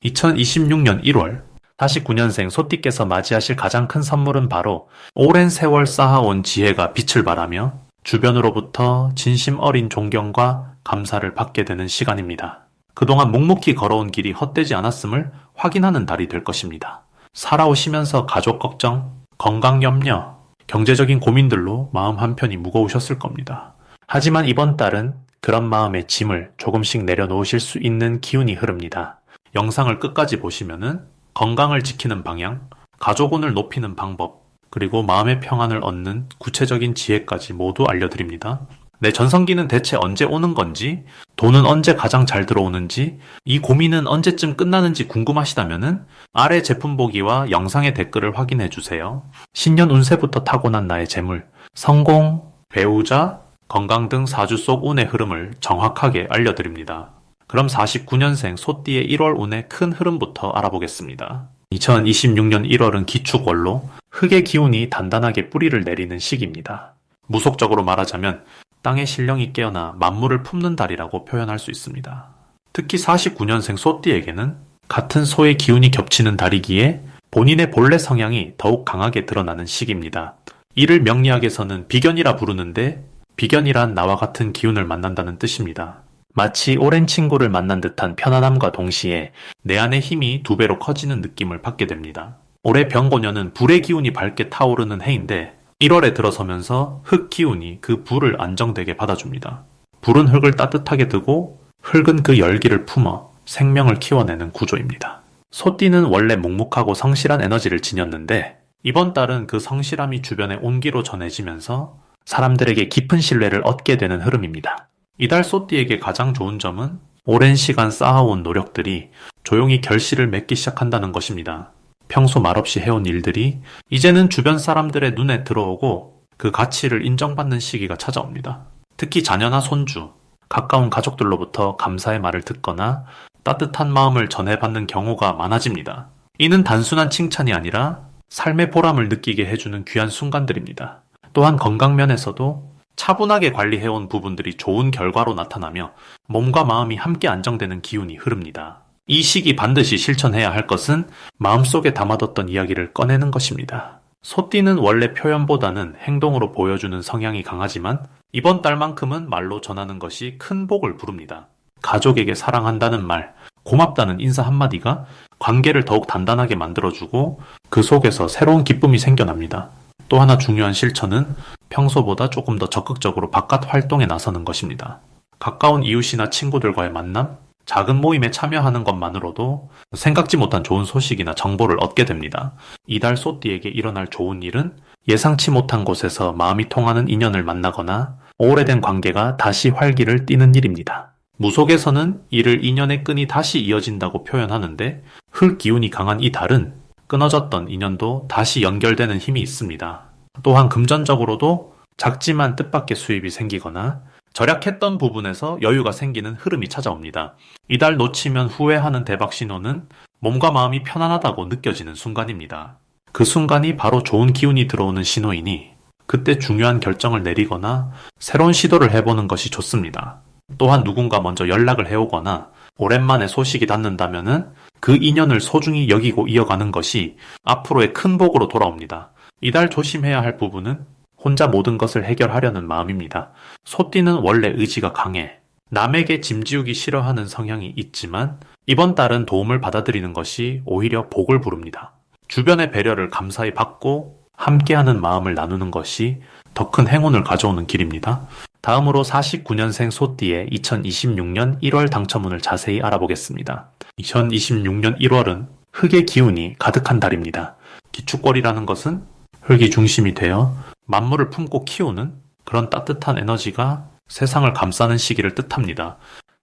2026년 1월, 다시 9년생 소띠께서 맞이하실 가장 큰 선물은 바로 오랜 세월 쌓아온 지혜가 빛을 발하며 주변으로부터 진심 어린 존경과 감사를 받게 되는 시간입니다. 그동안 묵묵히 걸어온 길이 헛되지 않았음을 확인하는 달이 될 것입니다. 살아오시면서 가족 걱정, 건강 염려, 경제적인 고민들로 마음 한편이 무거우셨을 겁니다. 하지만 이번 달은 그런 마음의 짐을 조금씩 내려놓으실 수 있는 기운이 흐릅니다. 영상을 끝까지 보시면은 건강을 지키는 방향, 가족운을 높이는 방법, 그리고 마음의 평안을 얻는 구체적인 지혜까지 모두 알려드립니다. 내 전성기는 대체 언제 오는 건지, 돈은 언제 가장 잘 들어오는지, 이 고민은 언제쯤 끝나는지 궁금하시다면은 아래 제품 보기와 영상의 댓글을 확인해 주세요. 신년 운세부터 타고난 나의 재물, 성공, 배우자, 건강 등 사주 속 운의 흐름을 정확하게 알려드립니다. 그럼 49년생 소띠의 1월 운의 큰 흐름부터 알아보겠습니다. 2026년 1월은 기축월로 흙의 기운이 단단하게 뿌리를 내리는 시기입니다. 무속적으로 말하자면 땅의 신령이 깨어나 만물을 품는 달이라고 표현할 수 있습니다. 특히 49년생 소띠에게는 같은 소의 기운이 겹치는 달이기에 본인의 본래 성향이 더욱 강하게 드러나는 시기입니다. 이를 명리학에서는 비견이라 부르는데, 비견이란 나와 같은 기운을 만난다는 뜻입니다. 마치 오랜 친구를 만난 듯한 편안함과 동시에 내 안의 힘이 2배로 커지는 느낌을 받게 됩니다. 올해 병고년은 불의 기운이 밝게 타오르는 해인데 1월에 들어서면서 흙 기운이 그 불을 안정되게 받아줍니다. 불은 흙을 따뜻하게 두고 흙은 그 열기를 품어 생명을 키워내는 구조입니다. 소띠는 원래 묵묵하고 성실한 에너지를 지녔는데 이번 달은 그 성실함이 주변에 온기로 전해지면서 사람들에게 깊은 신뢰를 얻게 되는 흐름입니다. 이달 소띠에게 가장 좋은 점은 오랜 시간 쌓아온 노력들이 조용히 결실을 맺기 시작한다는 것입니다. 평소 말없이 해온 일들이 이제는 주변 사람들의 눈에 들어오고 그 가치를 인정받는 시기가 찾아옵니다. 특히 자녀나 손주, 가까운 가족들로부터 감사의 말을 듣거나 따뜻한 마음을 전해받는 경우가 많아집니다. 이는 단순한 칭찬이 아니라 삶의 보람을 느끼게 해주는 귀한 순간들입니다. 또한 건강 면에서도 차분하게 관리해온 부분들이 좋은 결과로 나타나며 몸과 마음이 함께 안정되는 기운이 흐릅니다. 이 시기 반드시 실천해야 할 것은 마음속에 담아뒀던 이야기를 꺼내는 것입니다. 소띠는 원래 표현보다는 행동으로 보여주는 성향이 강하지만 이번 달만큼은 말로 전하는 것이 큰 복을 부릅니다. 가족에게 사랑한다는 말, 고맙다는 인사 한마디가 관계를 더욱 단단하게 만들어주고 그 속에서 새로운 기쁨이 생겨납니다. 또 하나 중요한 실천은 평소보다 조금 더 적극적으로 바깥 활동에 나서는 것입니다. 가까운 이웃이나 친구들과의 만남, 작은 모임에 참여하는 것만으로도 생각지 못한 좋은 소식이나 정보를 얻게 됩니다. 이달 소띠에게 일어날 좋은 일은 예상치 못한 곳에서 마음이 통하는 인연을 만나거나 오래된 관계가 다시 활기를 띠는 일입니다. 무속에서는 이를 인연의 끈이 다시 이어진다고 표현하는데 흙 기운이 강한 이 달은 끊어졌던 인연도 다시 연결되는 힘이 있습니다. 또한 금전적으로도 작지만 뜻밖의 수입이 생기거나 절약했던 부분에서 여유가 생기는 흐름이 찾아옵니다. 이달 놓치면 후회하는 대박 신호는 몸과 마음이 편안하다고 느껴지는 순간입니다. 그 순간이 바로 좋은 기운이 들어오는 신호이니 그때 중요한 결정을 내리거나 새로운 시도를 해보는 것이 좋습니다. 또한 누군가 먼저 연락을 해오거나 오랜만에 소식이 닿는다면은 그 인연을 소중히 여기고 이어가는 것이 앞으로의 큰 복으로 돌아옵니다. 이달 조심해야 할 부분은 혼자 모든 것을 해결하려는 마음입니다. 소띠는 원래 의지가 강해 남에게 짐지우기 싫어하는 성향이 있지만 이번 달은 도움을 받아들이는 것이 오히려 복을 부릅니다. 주변의 배려를 감사히 받고 함께하는 마음을 나누는 것이 더 큰 행운을 가져오는 길입니다. 다음으로 49년생 소띠의 2026년 1월 당첨운을 자세히 알아보겠습니다. 2026년 1월은 흙의 기운이 가득한 달입니다. 기축월이라는 것은 흙이 중심이 되어 만물을 품고 키우는 그런 따뜻한 에너지가 세상을 감싸는 시기를 뜻합니다.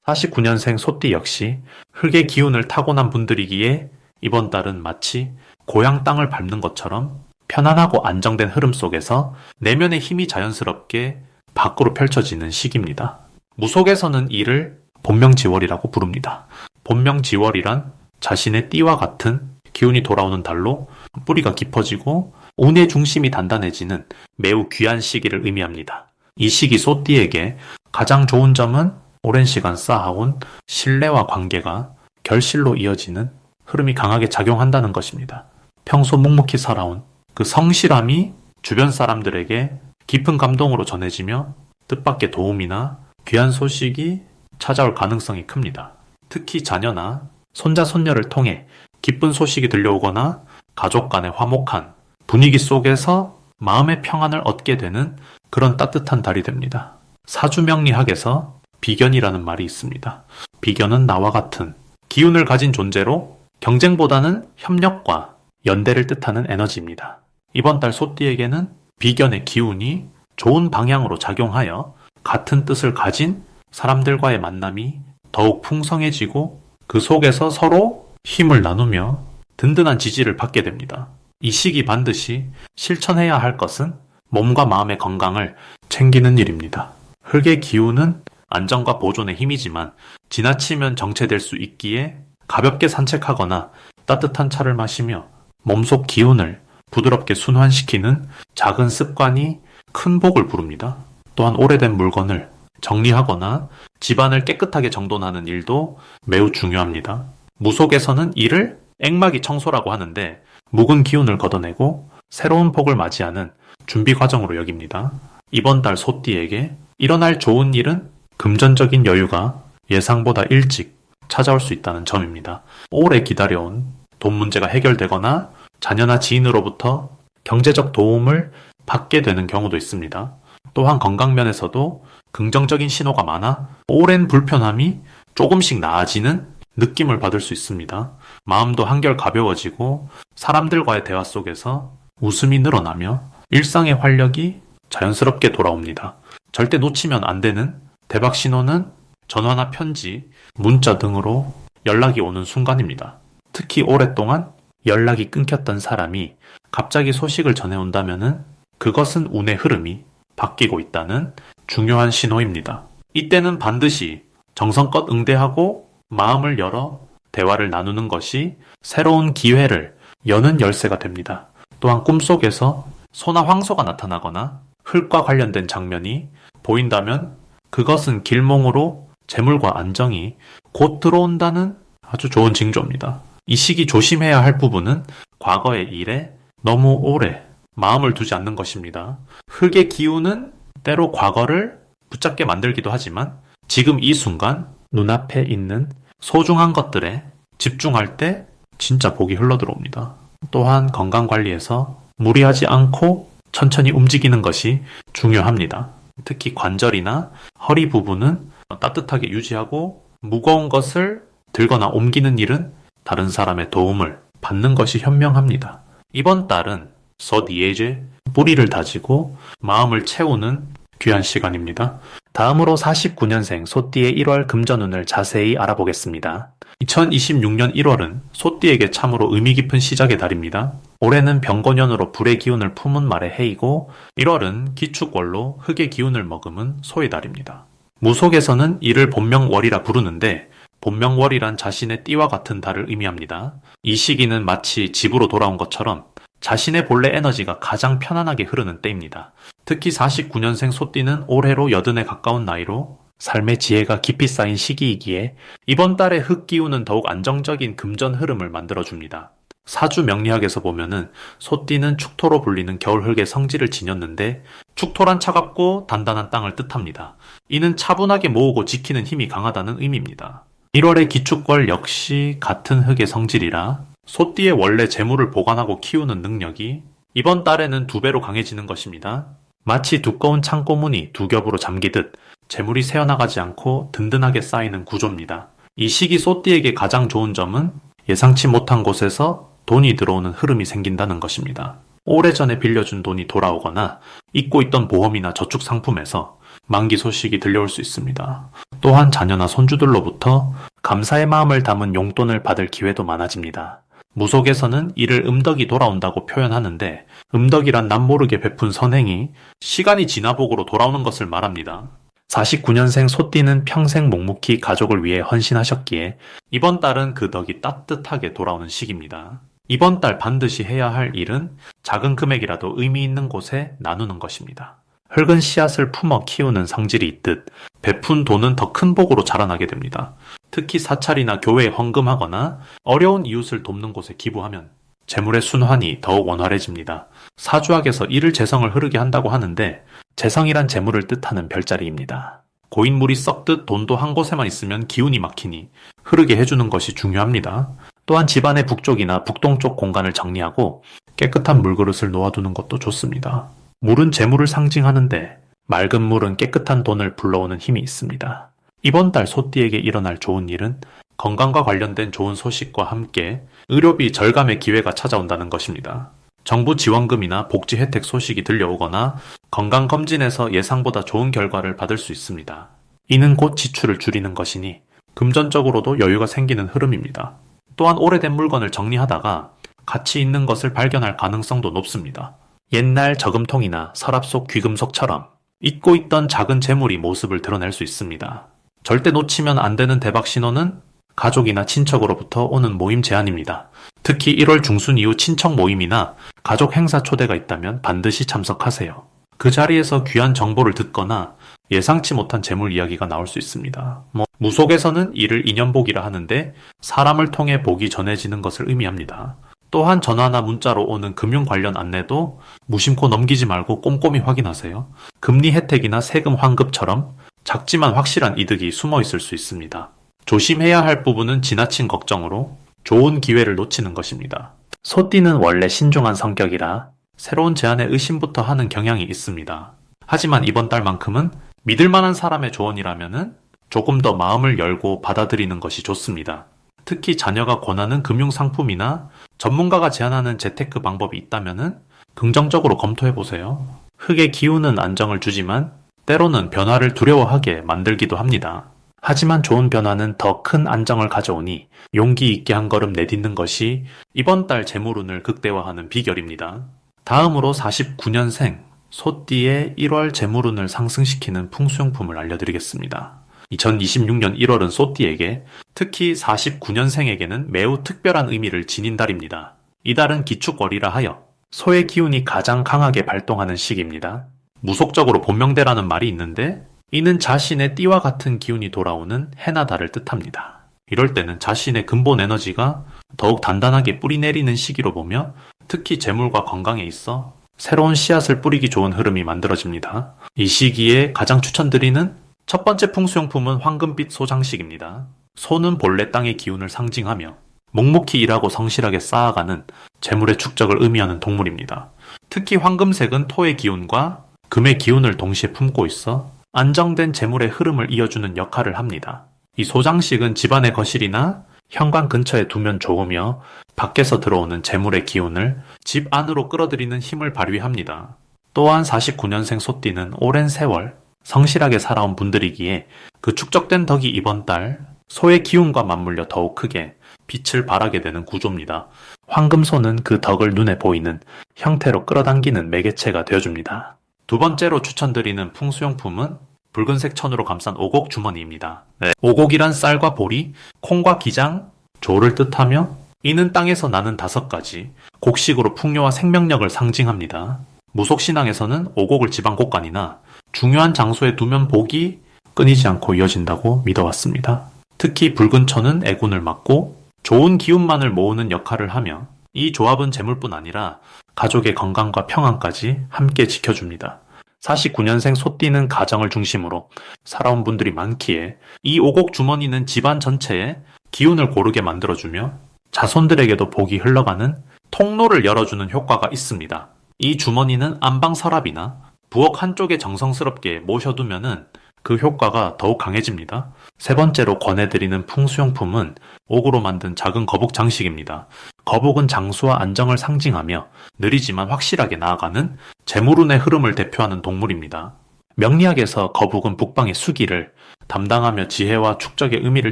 49년생 소띠 역시 흙의 기운을 타고난 분들이기에 이번 달은 마치 고향 땅을 밟는 것처럼 편안하고 안정된 흐름 속에서 내면의 힘이 자연스럽게 밖으로 펼쳐지는 시기입니다. 무속에서는 이를 본명지월이라고 부릅니다. 본명지월이란 자신의 띠와 같은 기운이 돌아오는 달로 뿌리가 깊어지고 운의 중심이 단단해지는 매우 귀한 시기를 의미합니다. 이 시기 소띠에게 가장 좋은 점은 오랜 시간 쌓아온 신뢰와 관계가 결실로 이어지는 흐름이 강하게 작용한다는 것입니다. 평소 묵묵히 살아온 그 성실함이 주변 사람들에게 깊은 감동으로 전해지며 뜻밖의 도움이나 귀한 소식이 찾아올 가능성이 큽니다. 특히 자녀나 손자, 손녀를 통해 기쁜 소식이 들려오거나 가족 간의 화목한 분위기 속에서 마음의 평안을 얻게 되는 그런 따뜻한 달이 됩니다. 사주명리학에서 비견이라는 말이 있습니다. 비견은 나와 같은 기운을 가진 존재로 경쟁보다는 협력과 연대를 뜻하는 에너지입니다. 이번 달 소띠에게는 비견의 기운이 좋은 방향으로 작용하여 같은 뜻을 가진 사람들과의 만남이 더욱 풍성해지고 그 속에서 서로 힘을 나누며 든든한 지지를 받게 됩니다. 이 시기 반드시 실천해야 할 것은 몸과 마음의 건강을 챙기는 일입니다. 흙의 기운은 안정과 보존의 힘이지만 지나치면 정체될 수 있기에 가볍게 산책하거나 따뜻한 차를 마시며 몸속 기운을 부드럽게 순환시키는 작은 습관이 큰 복을 부릅니다. 또한 오래된 물건을 정리하거나 집안을 깨끗하게 정돈하는 일도 매우 중요합니다. 무속에서는 이를 액막이 청소라고 하는데 묵은 기운을 걷어내고 새로운 복을 맞이하는 준비 과정으로 여깁니다. 이번 달 소띠에게 일어날 좋은 일은 금전적인 여유가 예상보다 일찍 찾아올 수 있다는 점입니다. 오래 기다려온 돈 문제가 해결되거나 자녀나 지인으로부터 경제적 도움을 받게 되는 경우도 있습니다. 또한 건강면에서도 긍정적인 신호가 많아 오랜 불편함이 조금씩 나아지는 느낌을 받을 수 있습니다. 마음도 한결 가벼워지고 사람들과의 대화 속에서 웃음이 늘어나며 일상의 활력이 자연스럽게 돌아옵니다. 절대 놓치면 안 되는 대박 신호는 전화나 편지, 문자 등으로 연락이 오는 순간입니다. 특히 오랫동안 연락이 끊겼던 사람이 갑자기 소식을 전해온다면 그것은 운의 흐름이 바뀌고 있다는 중요한 신호입니다. 이때는 반드시 정성껏 응대하고 마음을 열어 대화를 나누는 것이 새로운 기회를 여는 열쇠가 됩니다. 또한 꿈속에서 소나 황소가 나타나거나 흙과 관련된 장면이 보인다면 그것은 길몽으로 재물과 안정이 곧 들어온다는 아주 좋은 징조입니다. 이 시기 조심해야 할 부분은 과거의 일에 너무 오래 마음을 두지 않는 것입니다. 흙의 기운은 때로 과거를 붙잡게 만들기도 하지만 지금 이 순간 눈앞에 있는 소중한 것들에 집중할 때 진짜 복이 흘러들어옵니다. 또한 건강관리에서 무리하지 않고 천천히 움직이는 것이 중요합니다. 특히 관절이나 허리 부분은 따뜻하게 유지하고 무거운 것을 들거나 옮기는 일은 다른 사람의 도움을 받는 것이 현명합니다. 이번 달은 서디에제 뿌리를 다지고 마음을 채우는 귀한 시간입니다. 다음으로 49년생 소띠의 1월 금전운을 자세히 알아보겠습니다. 2026년 1월은 소띠에게 참으로 의미 깊은 시작의 달입니다. 올해는 병고년으로 불의 기운을 품은 말의 해이고 1월은 기축월로 흙의 기운을 머금은 소의 달입니다. 무속에서는 이를 본명월이라 부르는데 본명월이란 자신의 띠와 같은 달을 의미합니다. 이 시기는 마치 집으로 돌아온 것처럼 자신의 본래 에너지가 가장 편안하게 흐르는 때입니다. 특히 49년생 소띠는 올해로 80에 가까운 나이로 삶의 지혜가 깊이 쌓인 시기이기에 이번 달의 흙 기운은 더욱 안정적인 금전 흐름을 만들어줍니다. 사주 명리학에서 보면은 소띠는 축토로 불리는 겨울흙의 성질을 지녔는데 축토란 차갑고 단단한 땅을 뜻합니다. 이는 차분하게 모으고 지키는 힘이 강하다는 의미입니다. 1월의 기축월 역시 같은 흙의 성질이라 소띠의 원래 재물을 보관하고 키우는 능력이 이번 달에는 2배로 강해지는 것입니다. 마치 두꺼운 창고문이 두 겹으로 잠기듯 재물이 새어나가지 않고 든든하게 쌓이는 구조입니다. 이 시기 소띠에게 가장 좋은 점은 예상치 못한 곳에서 돈이 들어오는 흐름이 생긴다는 것입니다. 오래전에 빌려준 돈이 돌아오거나 잊고 있던 보험이나 저축 상품에서 만기 소식이 들려올 수 있습니다. 또한 자녀나 손주들로부터 감사의 마음을 담은 용돈을 받을 기회도 많아집니다. 무속에서는 이를 음덕이 돌아온다고 표현하는데 음덕이란 남모르게 베푼 선행이 시간이 지나복으로 돌아오는 것을 말합니다. 49년생 소띠는 평생 묵묵히 가족을 위해 헌신하셨기에 이번 달은 그 덕이 따뜻하게 돌아오는 시기입니다. 이번 달 반드시 해야 할 일은 작은 금액이라도 의미 있는 곳에 나누는 것입니다. 흙은 씨앗을 품어 키우는 성질이 있듯 베푼 돈은 더 큰 복으로 자라나게 됩니다. 특히 사찰이나 교회에 헌금하거나 어려운 이웃을 돕는 곳에 기부하면 재물의 순환이 더욱 원활해집니다. 사주학에서 이를 재성을 흐르게 한다고 하는데 재성이란 재물을 뜻하는 별자리입니다. 고인물이 썩듯 돈도 한 곳에만 있으면 기운이 막히니 흐르게 해주는 것이 중요합니다. 또한 집안의 북쪽이나 북동쪽 공간을 정리하고 깨끗한 물그릇을 놓아두는 것도 좋습니다. 물은 재물을 상징하는데 맑은 물은 깨끗한 돈을 불러오는 힘이 있습니다. 이번 달 소띠에게 일어날 좋은 일은 건강과 관련된 좋은 소식과 함께 의료비 절감의 기회가 찾아온다는 것입니다. 정부 지원금이나 복지 혜택 소식이 들려오거나 건강검진에서 예상보다 좋은 결과를 받을 수 있습니다. 이는 곧 지출을 줄이는 것이니 금전적으로도 여유가 생기는 흐름입니다. 또한 오래된 물건을 정리하다가 가치 있는 것을 발견할 가능성도 높습니다. 옛날 저금통이나 서랍 속 귀금속처럼 잊고 있던 작은 재물이 모습을 드러낼 수 있습니다. 절대 놓치면 안 되는 대박 신호는 가족이나 친척으로부터 오는 모임 제안입니다. 특히 1월 중순 이후 친척 모임이나 가족 행사 초대가 있다면 반드시 참석하세요. 그 자리에서 귀한 정보를 듣거나 예상치 못한 재물 이야기가 나올 수 있습니다. 무속에서는 이를 인연복이라 하는데 사람을 통해 복이 전해지는 것을 의미합니다. 또한 전화나 문자로 오는 금융 관련 안내도 무심코 넘기지 말고 꼼꼼히 확인하세요. 금리 혜택이나 세금 환급처럼 작지만 확실한 이득이 숨어 있을 수 있습니다. 조심해야 할 부분은 지나친 걱정으로 좋은 기회를 놓치는 것입니다. 소띠는 원래 신중한 성격이라 새로운 제안에 의심부터 하는 경향이 있습니다. 하지만 이번 달만큼은 믿을 만한 사람의 조언이라면 조금 더 마음을 열고 받아들이는 것이 좋습니다. 특히 자녀가 권하는 금융상품이나 전문가가 제안하는 재테크 방법이 있다면 긍정적으로 검토해보세요. 흙의 기운은 안정을 주지만 때로는 변화를 두려워하게 만들기도 합니다. 하지만 좋은 변화는 더 큰 안정을 가져오니 용기 있게 한 걸음 내딛는 것이 이번 달 재물운을 극대화하는 비결입니다. 다음으로 49년생 소띠의 1월 재물운을 상승시키는 풍수용품을 알려드리겠습니다. 2026년 1월은 소띠에게, 특히 49년생에게는 매우 특별한 의미를 지닌 달입니다. 이 달은 기축월이라 하여 소의 기운이 가장 강하게 발동하는 시기입니다. 무속적으로 본명대라는 말이 있는데 이는 자신의 띠와 같은 기운이 돌아오는 해나 달을 뜻합니다. 이럴 때는 자신의 근본 에너지가 더욱 단단하게 뿌리내리는 시기로 보며 특히 재물과 건강에 있어 새로운 씨앗을 뿌리기 좋은 흐름이 만들어집니다. 이 시기에 가장 추천드리는 첫 번째 풍수용품은 황금빛 소장식입니다. 소는 본래 땅의 기운을 상징하며 묵묵히 일하고 성실하게 쌓아가는 재물의 축적을 의미하는 동물입니다. 특히 황금색은 토의 기운과 금의 기운을 동시에 품고 있어 안정된 재물의 흐름을 이어주는 역할을 합니다. 이 소장식은 집안의 거실이나 현관 근처에 두면 좋으며 밖에서 들어오는 재물의 기운을 집 안으로 끌어들이는 힘을 발휘합니다. 또한 49년생 소띠는 오랜 세월 성실하게 살아온 분들이기에 그 축적된 덕이 이번 달 소의 기운과 맞물려 더욱 크게 빛을 발하게 되는 구조입니다. 황금소는 그 덕을 눈에 보이는 형태로 끌어당기는 매개체가 되어줍니다. 두 번째로 추천드리는 풍수용품은 붉은색 천으로 감싼 오곡 주머니입니다. 오곡이란 쌀과 보리, 콩과 기장, 조를 뜻하며 이는 땅에서 나는 5가지 곡식으로 풍요와 생명력을 상징합니다. 무속신앙에서는 오곡을 지방곡간이나 중요한 장소에 두면 복이 끊이지 않고 이어진다고 믿어왔습니다. 특히 붉은 천은 애군을 막고 좋은 기운만을 모으는 역할을 하며 이 조합은 재물뿐 아니라 가족의 건강과 평안까지 함께 지켜줍니다. 49년생 소띠는 가정을 중심으로 살아온 분들이 많기에 이 오곡 주머니는 집안 전체에 기운을 고르게 만들어주며 자손들에게도 복이 흘러가는 통로를 열어주는 효과가 있습니다. 이 주머니는 안방 서랍이나 부엌 한쪽에 정성스럽게 모셔두면은 그 효과가 더욱 강해집니다. 세 번째로 권해드리는 풍수용품은 옥으로 만든 작은 거북 장식입니다. 거북은 장수와 안정을 상징하며 느리지만 확실하게 나아가는 재물운의 흐름을 대표하는 동물입니다. 명리학에서 거북은 북방의 수기를 담당하며 지혜와 축적의 의미를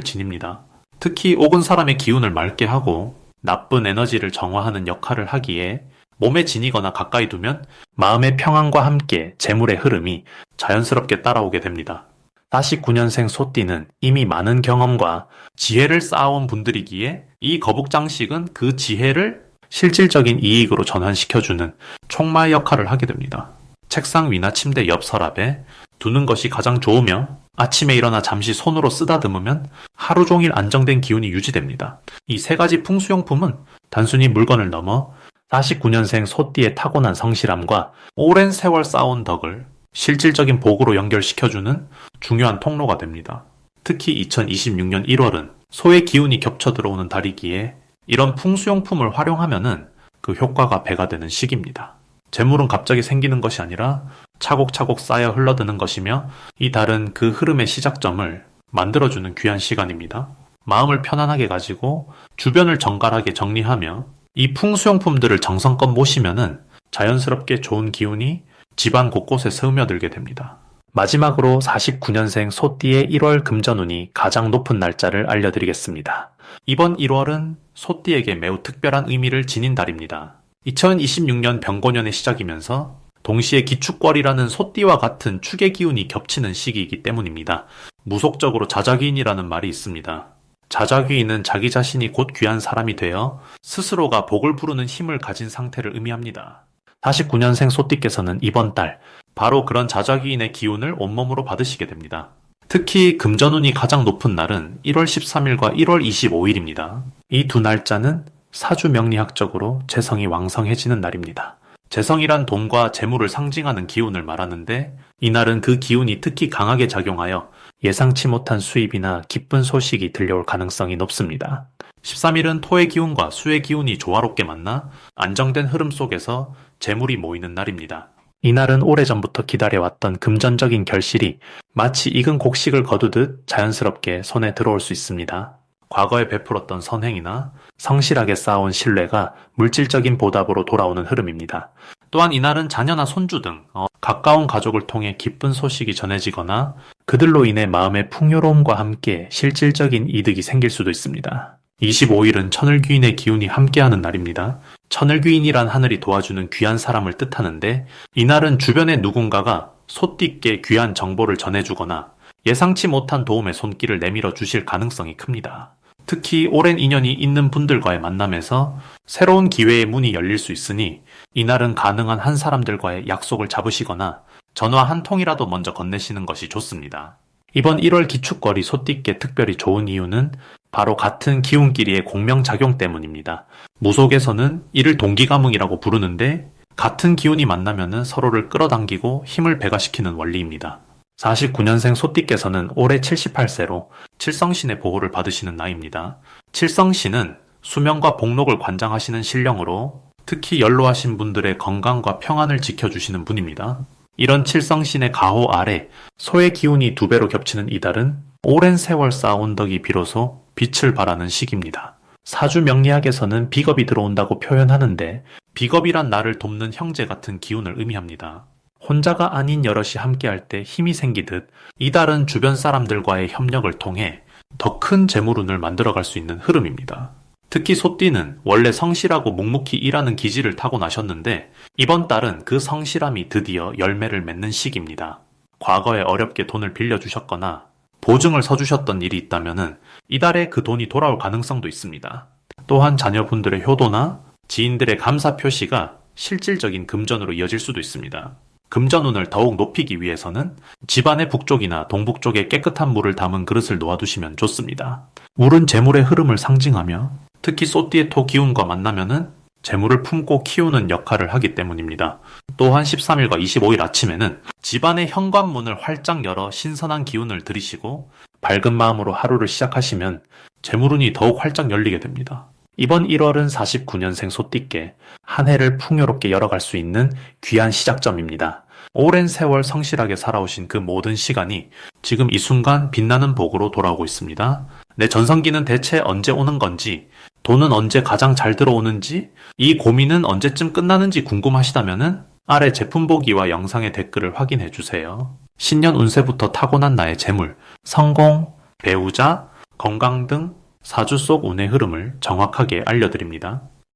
지닙니다. 특히 옥은 사람의 기운을 맑게 하고 나쁜 에너지를 정화하는 역할을 하기에 몸에 지니거나 가까이 두면 마음의 평안과 함께 재물의 흐름이 자연스럽게 따라오게 됩니다. 49년생 소띠는 이미 많은 경험과 지혜를 쌓아온 분들이기에 이 거북장식은 그 지혜를 실질적인 이익으로 전환시켜주는 촉마의 역할을 하게 됩니다. 책상 위나 침대 옆 서랍에 두는 것이 가장 좋으며 아침에 일어나 잠시 손으로 쓰다듬으면 하루 종일 안정된 기운이 유지됩니다. 이 세 가지 풍수용품은 단순히 물건을 넘어 49년생 소띠의 타고난 성실함과 오랜 세월 쌓아온 덕을 실질적인 복으로 연결시켜주는 중요한 통로가 됩니다. 특히 2026년 1월은 소의 기운이 겹쳐 들어오는 달이기에 이런 풍수용품을 활용하면은 그 효과가 배가 되는 시기입니다. 재물은 갑자기 생기는 것이 아니라 차곡차곡 쌓여 흘러드는 것이며 이 달은 그 흐름의 시작점을 만들어주는 귀한 시간입니다. 마음을 편안하게 가지고 주변을 정갈하게 정리하며 이 풍수용품들을 정성껏 모시면은 자연스럽게 좋은 기운이 집안 곳곳에 스며들게 됩니다. 마지막으로 49년생 소띠의 1월 금전운이 가장 높은 날짜를 알려드리겠습니다. 이번 1월은 소띠에게 매우 특별한 의미를 지닌 달입니다. 2026년 병고년의 시작이면서 동시에 기축월이라는 소띠와 같은 축의 기운이 겹치는 시기이기 때문입니다. 무속적으로 자자귀인이라는 말이 있습니다. 자자귀인은 자기 자신이 곧 귀한 사람이 되어 스스로가 복을 부르는 힘을 가진 상태를 의미합니다. 49년생 소띠께서는 이번 달 바로 그런 자자귀인의 기운을 온몸으로 받으시게 됩니다. 특히 금전운이 가장 높은 날은 1월 13일과 1월 25일입니다. 이 두 날짜는 사주명리학적으로 재성이 왕성해지는 날입니다. 재성이란 돈과 재물을 상징하는 기운을 말하는데 이날은 그 기운이 특히 강하게 작용하여 예상치 못한 수입이나 기쁜 소식이 들려올 가능성이 높습니다. 13일은 토의 기운과 수의 기운이 조화롭게 만나 안정된 흐름 속에서 재물이 모이는 날입니다. 이날은 오래전부터 기다려왔던 금전적인 결실이 마치 익은 곡식을 거두듯 자연스럽게 손에 들어올 수 있습니다. 과거에 베풀었던 선행이나 성실하게 쌓아온 신뢰가 물질적인 보답으로 돌아오는 흐름입니다. 또한 이날은 자녀나 손주 등 가까운 가족을 통해 기쁜 소식이 전해지거나 그들로 인해 마음의 풍요로움과 함께 실질적인 이득이 생길 수도 있습니다. 25일은 천을귀인의 기운이 함께하는 날입니다. 천을귀인이란 하늘이 도와주는 귀한 사람을 뜻하는데 이날은 주변의 누군가가 소띠께 귀한 정보를 전해주거나 예상치 못한 도움의 손길을 내밀어 주실 가능성이 큽니다. 특히 오랜 인연이 있는 분들과의 만남에서 새로운 기회의 문이 열릴 수 있으니 이날은 가능한 한 사람들과의 약속을 잡으시거나 전화 한 통이라도 먼저 건네시는 것이 좋습니다. 이번 1월 기축월이 소띠께 특별히 좋은 이유는 바로 같은 기운끼리의 공명작용 때문입니다. 무속에서는 이를 동기가뭉이라고 부르는데 같은 기운이 만나면 서로를 끌어당기고 힘을 배가시키는 원리입니다. 49년생 소띠께서는 올해 78세로 칠성신의 보호를 받으시는 나이입니다. 칠성신은 수명과 복록을 관장하시는 신령으로 특히 연로하신 분들의 건강과 평안을 지켜주시는 분입니다. 이런 칠성신의 가호 아래 소의 기운이 2배로 겹치는 이달은 오랜 세월 쌓아온 덕이 비로소 빛을 발하는 시기입니다. 사주 명리학에서는 비겁이 들어온다고 표현하는데 비겁이란 나를 돕는 형제 같은 기운을 의미합니다. 혼자가 아닌 여럿이 함께할 때 힘이 생기듯 이달은 주변 사람들과의 협력을 통해 더 큰 재물운을 만들어갈 수 있는 흐름입니다. 특히 소띠는 원래 성실하고 묵묵히 일하는 기질을 타고나셨는데 이번 달은 그 성실함이 드디어 열매를 맺는 시기입니다. 과거에 어렵게 돈을 빌려주셨거나 보증을 서주셨던 일이 있다면 이달에 그 돈이 돌아올 가능성도 있습니다. 또한 자녀분들의 효도나 지인들의 감사 표시가 실질적인 금전으로 이어질 수도 있습니다. 금전운을 더욱 높이기 위해서는 집안의 북쪽이나 동북쪽에 깨끗한 물을 담은 그릇을 놓아두시면 좋습니다. 물은 재물의 흐름을 상징하며 특히 소띠의 토 기운과 만나면은 재물을 품고 키우는 역할을 하기 때문입니다. 또한 13일과 25일 아침에는 집안의 현관문을 활짝 열어 신선한 기운을 들이시고 밝은 마음으로 하루를 시작하시면 재물운이 더욱 활짝 열리게 됩니다. 이번 1월은 49년생 소띠께 한 해를 풍요롭게 열어갈 수 있는 귀한 시작점입니다. 오랜 세월 성실하게 살아오신 그 모든 시간이 지금 이 순간 빛나는 복으로 돌아오고 있습니다. 내 전성기는 대체 언제 오는 건지, 돈은 언제 가장 잘 들어오는지, 이 고민은 언제쯤 끝나는지 궁금하시다면 아래 제품 보기와 영상의 댓글을 확인해 주세요. 신년 운세부터 타고난 나의 재물, 성공, 배우자, 건강 등 사주 속 운의 흐름을 정확하게 알려드립니다.